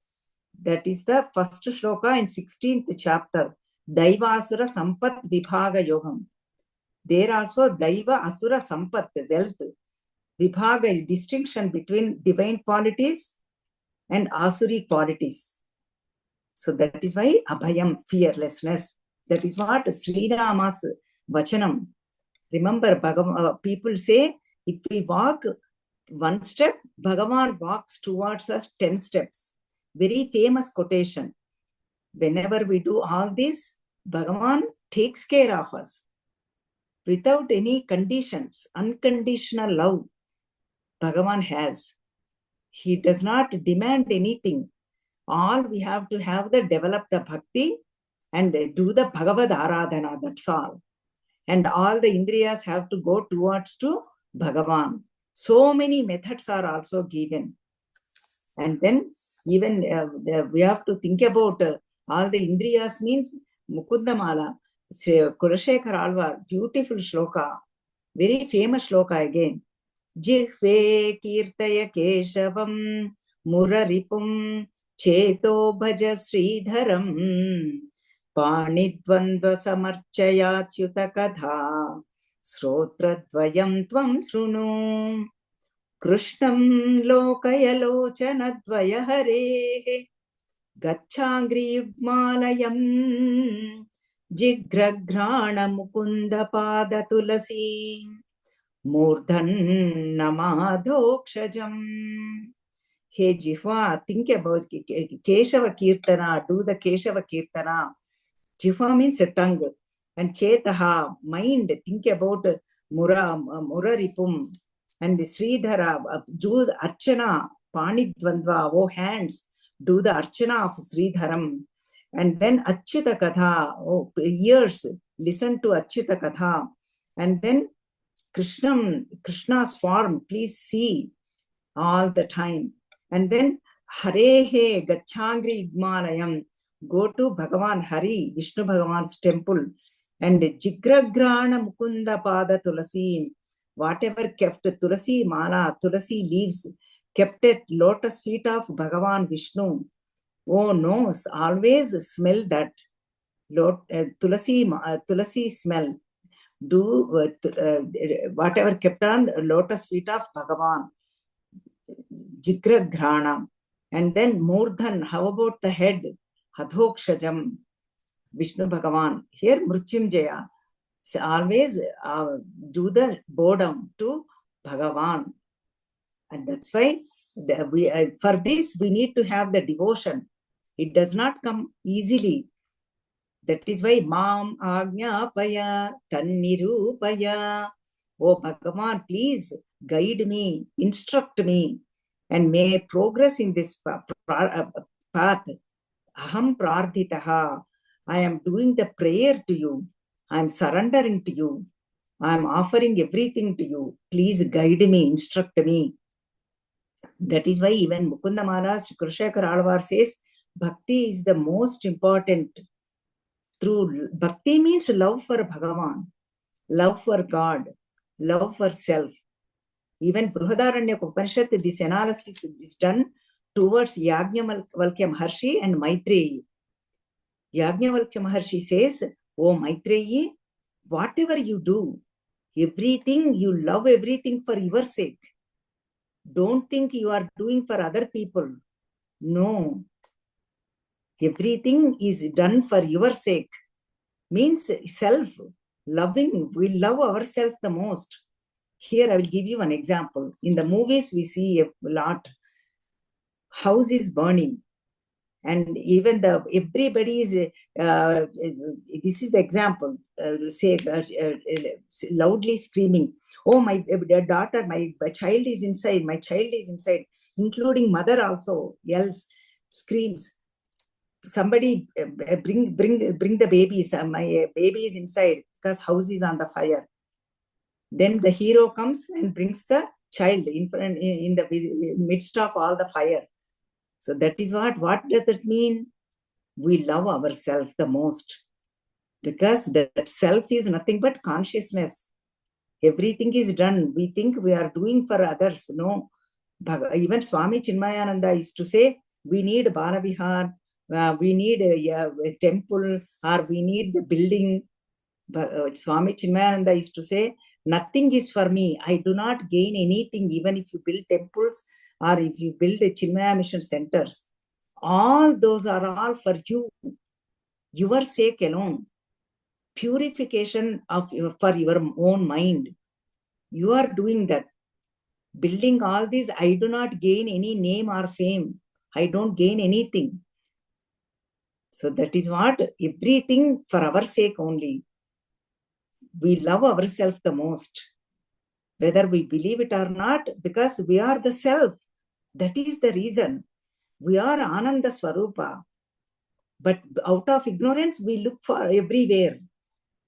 That is the first shloka in 16th chapter. Daivasura Sampat Vibhaga Yogam. There also Daiva Asura Sampat, wealth. Vibhaga, distinction between divine qualities and Asuri qualities. So that is why Abhayam, fearlessness. That is what Sri Rama's Vachanam. Remember, people say, if we walk one step, Bhagavan walks towards us 10 steps. Very famous quotation. Whenever we do all this, Bhagavan takes care of us. Without any conditions, unconditional love, Bhagavan has. He does not demand anything. All we have to have develop the bhakti and do the Bhagavad Aradhana, that's all. And all the Indriyas have to go towards to Bhagavan. So many methods are also given. And then even we have to think about all the Indriyas means Mukundamala, Kulashekar Alvar, beautiful shloka, very famous shloka again. Jihve kirtaya keshavam muraripum cheto bhaja sridharam panidvandva samarchayachyuta katha srotradvayam tvam srunu krishnam lokayalochanadvaya hare gacchangri yugmalayam jigraghrana mukunda pada tulasi Murdhan Namadhokshajam. Hey Jihva, think about Keshava Kirtana, do the Keshava Kirtana. Jihva means a tongue. And Chetaha, mind, think about Muraripum. And Sridhara, do the Archana, Panidvandva, oh hands, do the Archana of Sridharam. And then Achyuta Katha, oh ears, listen to Achyuta Katha. And then Krishna's form, please see all the time. And then Harehe Gachangri Igmalayam, go to Bhagavan Hari, Vishnu Bhagavan's temple. And Jigragrana Mukunda Pada Tulasi, whatever kept Tulasi Mala, Tulasi leaves, kept at lotus feet of Bhagavan Vishnu. Oh no, always smell that. Tulasi smell. Do whatever kept on lotus feet of Bhagavan, Jigraghrana. And then Murdhan, how about the head? Hadhokshajam, Vishnu Bhagavan. Here Mrutyunjaya. So always do the bow down to Bhagavan. And that's why for this we need to have the devotion. It does not come easily. That is why Mam Agnyapaya Tannirupaya. Oh Bhagavan, please guide me, instruct me, and may I progress in this path. Aham Prardhitaha. I am doing the prayer to you. I am surrendering to you. I am offering everything to you. Please guide me, instruct me. That is why even Mukundamala Sri Kulashekar Alvar says, Bhakti is the most important. Through Bhakti means love for Bhagavan, love for God, love for self. Even Brihadaranyaka Upanishad, this analysis is done towards Yajnavalkya Maharshi and Maitreyi. Yajnavalkya Maharshi says, oh Maitreyi, whatever you do, everything, you love everything for your sake. Don't think you are doing for other people. No. Everything is done for your sake. Means self-loving. We love ourselves the most. Here I will give you an example. In the movies we see a lot. House is burning. And even everybody is, this is the example, loudly screaming, oh, my daughter, my child is inside, my child is inside. including mother also, yells, screams. Somebody bring the babies. My baby is inside because house is on the fire. Then the hero comes and brings the child in the midst of all the fire. So that is what does that mean? We love ourselves the most, because that self is nothing but consciousness. Everything is done. We think we are doing for others. No. Even Swami Chinmayananda used to say, we need Balavihar, we need a temple, or we need the building. Swami Chinmayananda used to say, nothing is for me. I do not gain anything, even if you build temples or if you build Chinmaya Mission centers. All those are all for you, your sake alone. Purification for your own mind. You are doing that. Building all these, I do not gain any name or fame. I don't gain anything. So that is what, everything for our sake only. We love ourselves the most, whether we believe it or not, because we are the self. That is the reason. We are Ananda Swarupa. But out of ignorance, we look for everywhere.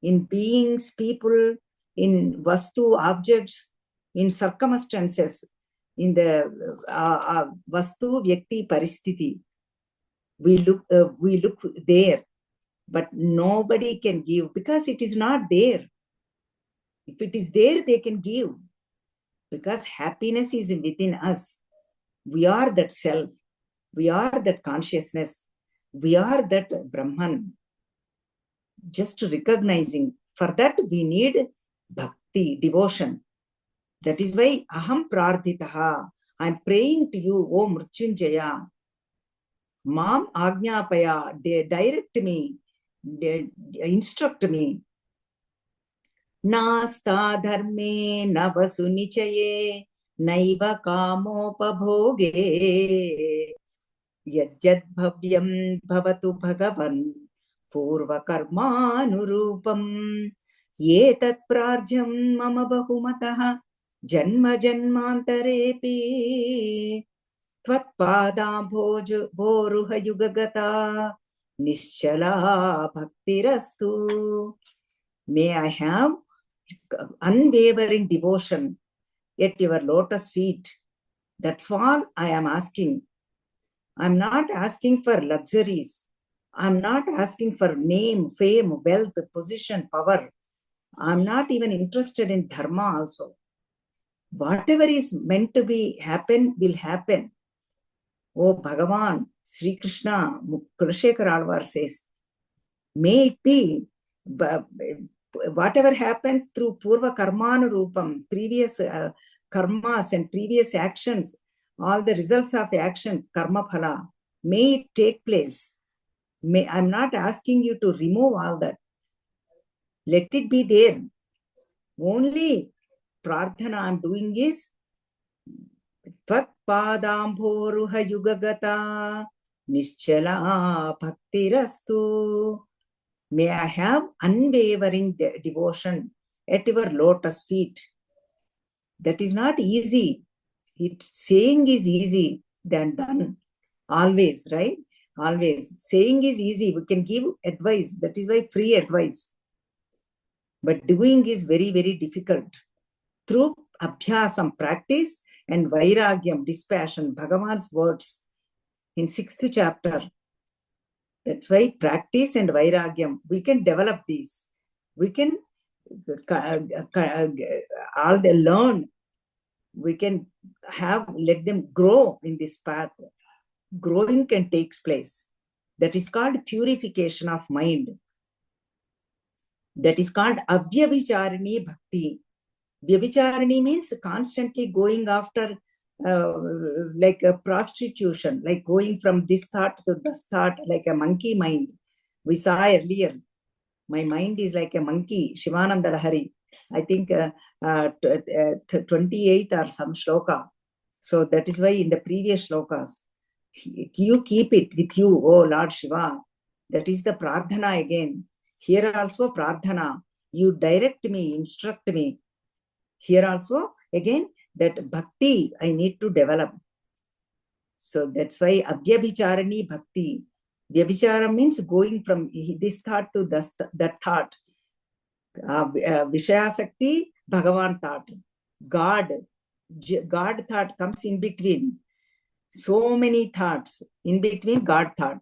In beings, people, in vastu, objects, in circumstances, in the vastu, vyakti, paristiti. We look there, but nobody can give because it is not there. If it is there, they can give, because happiness is within us. We are that self. We are that consciousness. We are that Brahman. Just recognizing. For that, we need bhakti, devotion. That is why aham prardhitaha. I am praying to you, O Mrityunjaya. Mam Ajnapaya, direct me, instruct me. Nasta dharme navasu nichaye naiva kamopabhoge yajjad bhavyam bhavatu bhagavan purva karmanurupam yetat prarjam mama bahumataha janma janmantarepi Tvatpadambhoruha yugagata nischala bhaktirastu. May I have unwavering devotion at your lotus feet. That's all I am asking. I'm not asking for luxuries. I'm not asking for name, fame, wealth, position, power. I'm not even interested in dharma also. Whatever is meant to be happen will happen. Oh Bhagavan, Sri Krishna, Kulashekar Alvar says, may it be, whatever happens through Purva Karmanurupam, previous karmas and previous actions, all the results of action, karma phala, may it take place. I'm not asking you to remove all that. Let it be there. Only prarthana I'm doing is Tvatpadambhoruha yugagata nischala bhaktirastu. May I have unwavering devotion at your lotus feet. That is not easy. Saying is easy than done. Always, right? Always. Saying is easy. We can give advice. That is why free advice. But doing is very, very difficult. Through abhyasam, practice, and vairagyam, dispassion, Bhagavan's words in 6th chapter. That's why practice and vairagyam, we can develop these. We can all they learn. We can let them grow in this path. Growing can take place. That is called purification of mind. That is called avyabhicharini bhakti. Vyabhicharini means constantly going after like a prostitution, like going from this thought to this thought, like a monkey mind. We saw earlier, my mind is like a monkey, Shivananda Lahari. I think 28th or some shloka. So that is why in the previous shlokas, you keep it with you, oh Lord Shiva. That is the prarthana again. Here also prarthana. You direct me, instruct me. Here also, again, that bhakti I need to develop. So that's why Abhyabhicharani Bhakti. Vyabhichara means going from this thought to that thought. Vishayasakti, Bhagavan thought. God thought comes in between. So many thoughts in between God thought.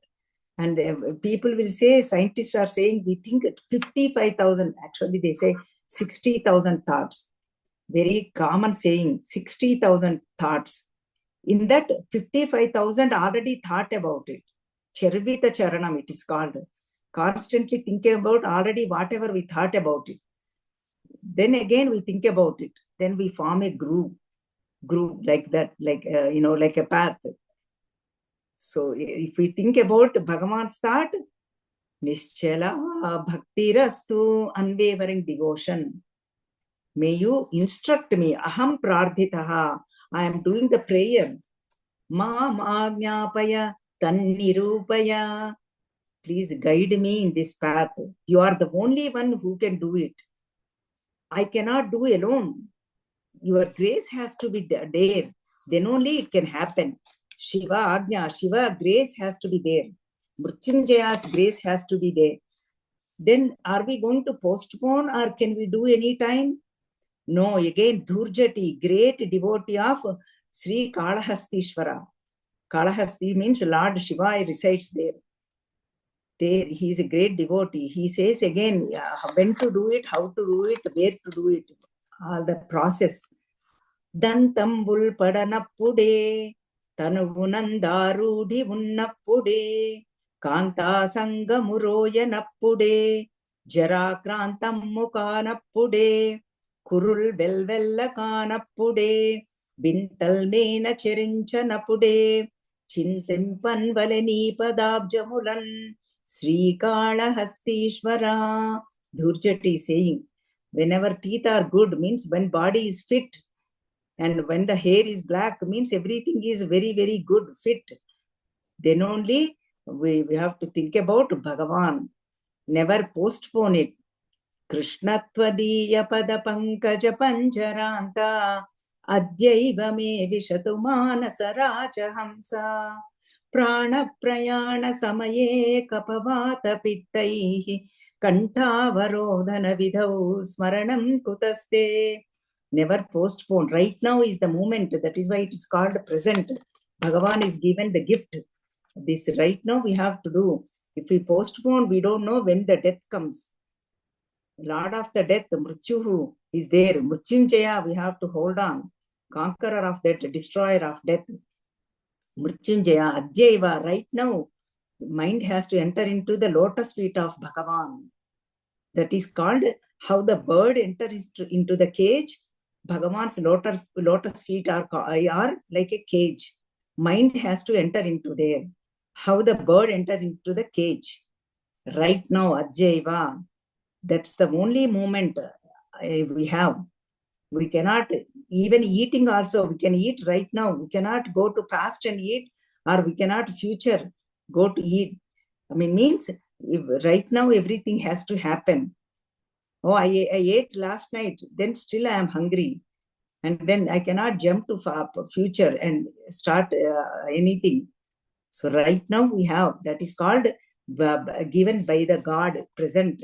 And people will say, scientists are saying, we think 55,000, actually they say 60,000 thoughts. Very common saying, 60,000 thoughts. In that, 55,000 already thought about it. Charvita Charanam, it is called. Constantly thinking about already whatever we thought about it. Then again we think about it. Then we form a groove like that, like, like a path. So if we think about Bhagavan's thought, Nischala Bhaktirastu, unwavering devotion. May you instruct me. Aham prardhitaha. I am doing the prayer. Maam Agnyapaya Tannirupaya. Please guide me in this path. You are the only one who can do it. I cannot do alone. Your grace has to be there. Then only it can happen. Shiva Agnya, Shiva grace has to be there. Mrityunjaya's grace has to be there. Then are we going to postpone or can we do any time? No, again, Dhurjati, great devotee of Sri Kalahastishvara. Kalahasti means Lord Shiva resides there. There, he is a great devotee. He says again, when to do it, how to do it, where to do it, all the process. Dantambul padanappude, tanuvunandarudi unnappude, kanta sangamuroyanappude, jarakrantam mukanappude, kurul velvella kanappude, bintal mena cherinchanapude, chintimpan valeni padabjamulan, Sri Kalahastishvara. Dhurjati saying, whenever teeth are good means when body is fit, and when the hair is black means everything is very, very good, fit. Then only we have to think about Bhagavan. Never postpone it. Krishnattvadiya pada pankaja panjaranta adyaiva me vishatu manasa raja hamsa prana prayana samaye kapavata pittaihi kantavarodhana vidhau smaranam kutaste. Never postpone. Right now is the moment. That is why it is called present. Bhagavan is given the gift. This right now we have to do. If we postpone, we don't know when the death comes. Lord of the death, Mrityuhu, is there. Mrityunjaya, we have to hold on. Conqueror of death, destroyer of death. Mrityunjaya, Adyaiva, right now, mind has to enter into the lotus feet of Bhagavan. That is called how the bird enters into the cage. Bhagavan's lotus feet are like a cage. Mind has to enter into there. How the bird enters into the cage. Right now, Adyaiva, that's the only moment we have. We cannot, even eating also, we can eat right now. We cannot go to past and eat, or we cannot future go to eat. Means right now everything has to happen. Oh, I ate last night, then still I am hungry. And then I cannot jump to future and start anything. So right now we have, that is called given by the God present.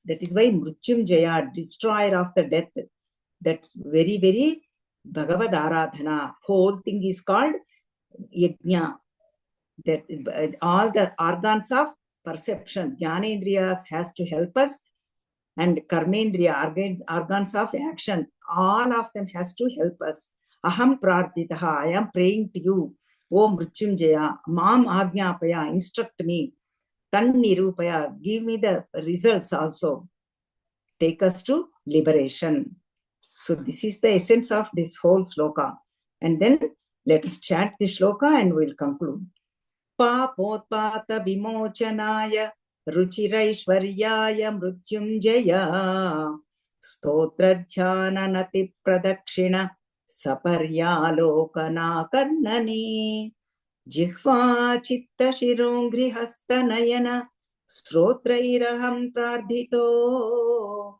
That is why Mrityunjaya, destroyer of the death. That's very, very Bhagavad Aradhana. Whole thing is called Yajna. That all the organs of perception, Jnanendriyas has to help us, and Karmendriya, organs of action, all of them has to help us. Aham prarditaha, I am praying to you. O Mrityunjaya, Mam Agnyapaya, instruct me. Tan Nirupaya, give me the results also. Take us to liberation. So this is the essence of this whole shloka. And then let us chant the shloka and we'll conclude. Papotpata vimochanaya ruchiraishwaryaya mrityunjaya stotradhyananati pradakshina saparyalokana karnani jihva chitta shirongri hastanayana srotrairaham prardhito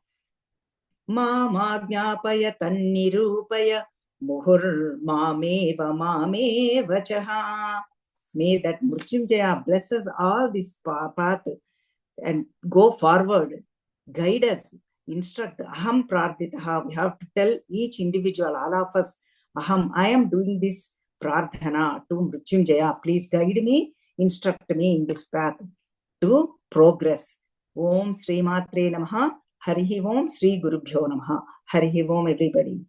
mamajnapaya tannirupaya Muhur mameva mameva chaha. May that Mrityunjaya bless us all this path and go forward, guide us, instruct. Aham prarditaha. We have to tell each individual, all of us, Aham, I am doing this prardhana to Mrityunjaya. Please guide me, instruct me in this path to progress. Om Sri Matre Namaha. Harihi Om Sri Gurubhyo Namaha. Harihi Om, everybody.